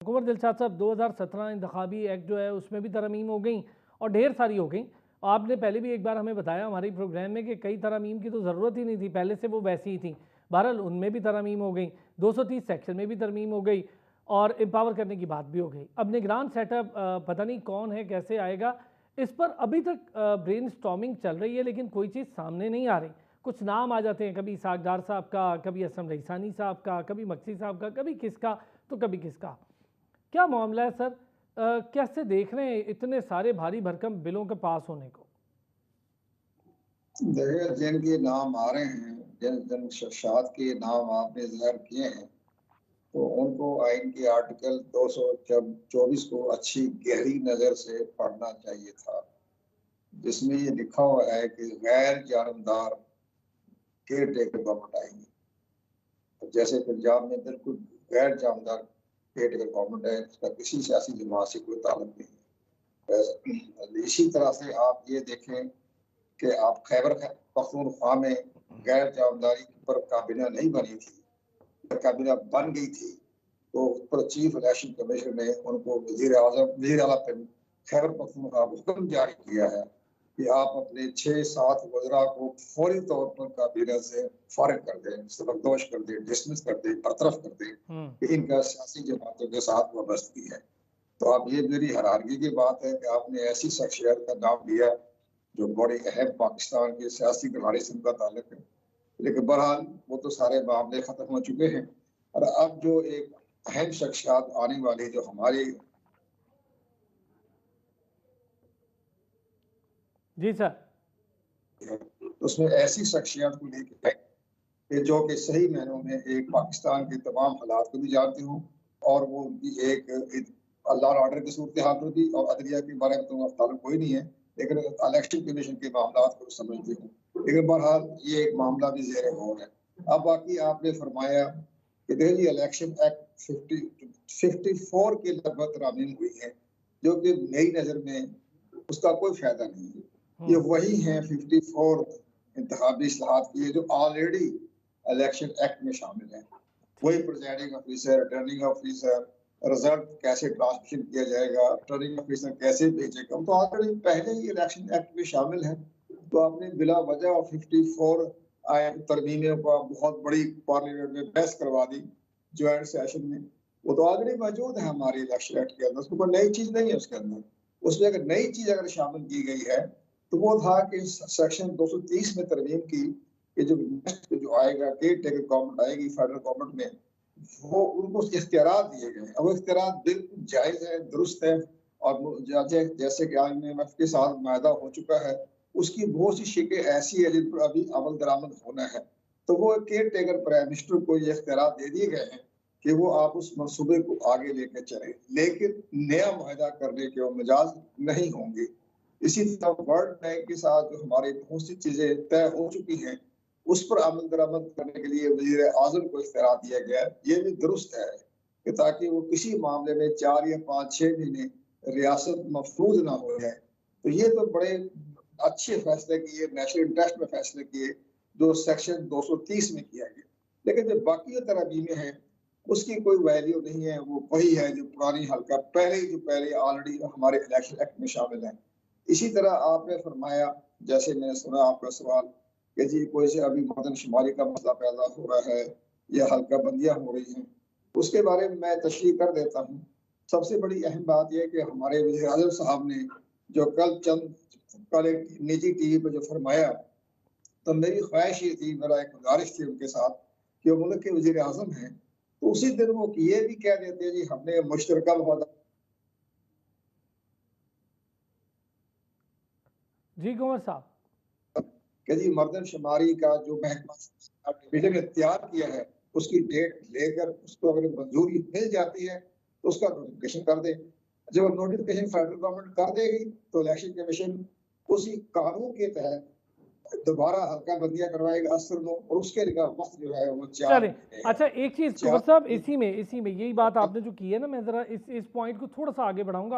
कुंवर दिलशाद साहब 2017 इंतखाबी एक्ट जो है उसमें भी तरमीम हो गई और ढेर सारी हो गई। आपने पहले भी एक बार हमें बताया हमारे प्रोग्राम में कि कई तरमीम की तो ज़रूरत ही नहीं थी, पहले से वो वैसी ही थी। बहरहाल उनमें भी तरमीम हो गई, 230 सेक्शन में भी तरमीम हो गई और एम्पावर करने की बात भी हो गई। अब निगरान सेटअप पता नहीं कौन है, कैसे आएगा, इस पर अभी तक ब्रेन स्टॉर्मिंग चल रही है, लेकिन कोई चीज़ सामने नहीं आ रही। कुछ नाम आ जाते हैं, कभी इसाक डार साहब का, कभी असम रईसानी साहब का, कभी मक्सी साहब का, कभी किसका तो कभी किसका। क्या मामला है सर? कैसे देख रहे हैं इतने सारे भारी भरकम बिलों के पास होने को? देखिए, जिनके नाम आ रहे हैं, जिन जिन शख्सियात के नाम आपने ज़िक्र किए हैं, तो उनको आइन के आर्टिकल 224 को अच्छी गहरी नज़र से पढ़ना चाहिए था, जिसमें ये लिखा हुआ है कि गैर जानबदार केयर टेकर गवर्नमेंट आएगी। जैसे पंजाब में बिल्कुल गैर जानबदार केयर टेकर गवर्नमेंट है, इसका किसी सियासी जमात से कोई ताल्लुक नहीं है। इसी तरह से आप ये देखें कि आप खैबर पख्तूनख्वा में गैर जानबदारी पर काबीना नहीं बनी थी, काबीना बन गई थी, तो उस पर चीफ इलेक्शन कमीशन ने उनको वज़ीर आला पे खैबर पख्तूनख्वा को हुक्म जारी किया है कि आप अपने 6-7 वज़रा को फौरी तौर पर काबीना से फारिग कर दें, सबकदोश कर दें, डिसमिस कर दें, बरतरफ कर दें कि इनका सियासी जमातों के साथ वाबस्तगी है। तो अब ये मेरी हैरानगी की बात है कि आपने ऐसी शख्सियत का नाम लिया जो बड़े अहम पाकिस्तान के सियासी घराने से उनका ताल्लुक है। लेकिन बहरहाल वो तो सारे मामले खत्म हो चुके हैं और अब जो एक अहम शख्सियत आने वाली जो हमारी जी सर। उसमें ऐसी शख्सियत को लेकर कि जो कि सही मायनों में एक पाकिस्तान के तमाम हालात को भी जानते हों और वो उनकी एक लॉ एंड ऑर्डर की सूरत हाल में भी और अदलिया के बारे में तो ताल्लुक कोई नहीं है, लेकिन इलेक्शन कमीशन के मामला को समझते हो। लेकिन बहरहाल ये एक मामला भी ज़ेर गौर है। अब बाकी आपने फरमाया कि दिल्ली इलेक्शन एक्ट 54 के लगभग तरामीम हुई है, जो कि मेरी नज़र में उसका कोई फायदा नहीं है। ये वही है 54 इंतखाबी इस्लाहात की जो ऑलरेडी इलेक्शन एक्ट में शामिल है। वही presiding officer, returning officer, result कैसे ट्रांसमिशन किया जाएगा, रिटर्निंग ऑफिसर कैसे भेजेगा, तो ऑलरेडी पहले ही इलेक्शन एक्ट में शामिल है। तो आपने बिला वजह 54 तरमीमों का बहुत बड़ी पार्लियामेंट में बहस करवा दी ज्वाइंट सेशन में। वो तो ऑलरेडी मौजूद है हमारे इलेक्शन एक्ट के अंदर, उसमें कोई नई चीज नहीं है उसके अंदर। उसमें अगर नई चीज अगर शामिल की गई है तो वो था कि सेक्शन 230 में तरमीम की कि जो नेक्स्ट जो आएगा केयर टेकर गवर्नमेंट आएगी फेडरल गवर्नमेंट में, वो उनको इख्तियारात दिए गए। अब वो इख्तियारात बिल्कुल जायज है, दुरुस्त है और जैसे कि IMF के साथ मायदा हो चुका है, उसकी बहुत सी शिकें ऐसी है जिन पर अभी अमल दरामद होना है। तो वो केयर टेकर प्राइम मिनिस्टर को ये इख्तियारात दे दिए गए हैं कि वो आप उस मंसूबे को आगे लेकर चलें, लेकिन नया मुआहदा करने के वो मिजाज नहीं होंगे। इसी तरह वर्ल्ड बैंक के साथ जो हमारी बहुत सी चीजें तय हो चुकी हैं, उस पर अमल दरामद करने के लिए वजीर आजम को इख्तियार दिया गया है। ये भी दुरुस्त है कि ताकि वो किसी मामले में 4 या 5-6 महीने रियासत महफूज ना हो जाए। तो ये तो बड़े अच्छे फैसले किए, नेशनल इंटरेस्ट में फैसले किए, जो सेक्शन 230 में किया गया। लेकिन जो बाकी तरमीमें हैं, उसकी कोई वैल्यू नहीं है। वो वही है जो पुरानी हल्का पहले ऑलरेडी हमारे इलेक्शन एक्ट में शामिल है। इसी तरह आपने फरमाया, जैसे मैंने सुना आपका सवाल कि जी कोई से अभी मर्दमशुमारी का मसला पैदा हो रहा है या हल्का बंदियां हो रही हैं, उसके बारे में मैं तशरीह कर देता हूँ। सबसे बड़ी अहम बात यह कि हमारे वज़ीर आज़म साहब ने जो कल एक निजी टीवी पर जो फरमाया, तो मेरी ख्वाहिश ये थी, मेरा एक गुजारिश थी उनके साथ कि वो मुल्क के वज़ीर आज़म हैं, तो उसी दिन वो ये भी कह देते जी हमने मुश्तरका मुआहदा जी कुंवर साहब। कि जी मर्दमशुमारी का जो महकमा डिवीजन ने तैयार किया है, उसकी डेट लेकर उसको अगर मंजूरी मिल जाती है तो उसका नोटिफिकेशन कर दें। जब नोटिफिकेशन फेडरल गवर्नमेंट कर देगी तो इलेक्शन कमीशन उसी कानून के तहत दोबारा हल्का बंदियां करवाएगा असर में, और उसके लिए वक्त जो है वो 4 चलें, महीने है। अच्छा एक चीज़ कुंवर साहब, इसी में यही बात आपने जो की है ना, मैं ज़रा इस पॉइंट को थोड़ा सा आगे बढ़ाऊंगा।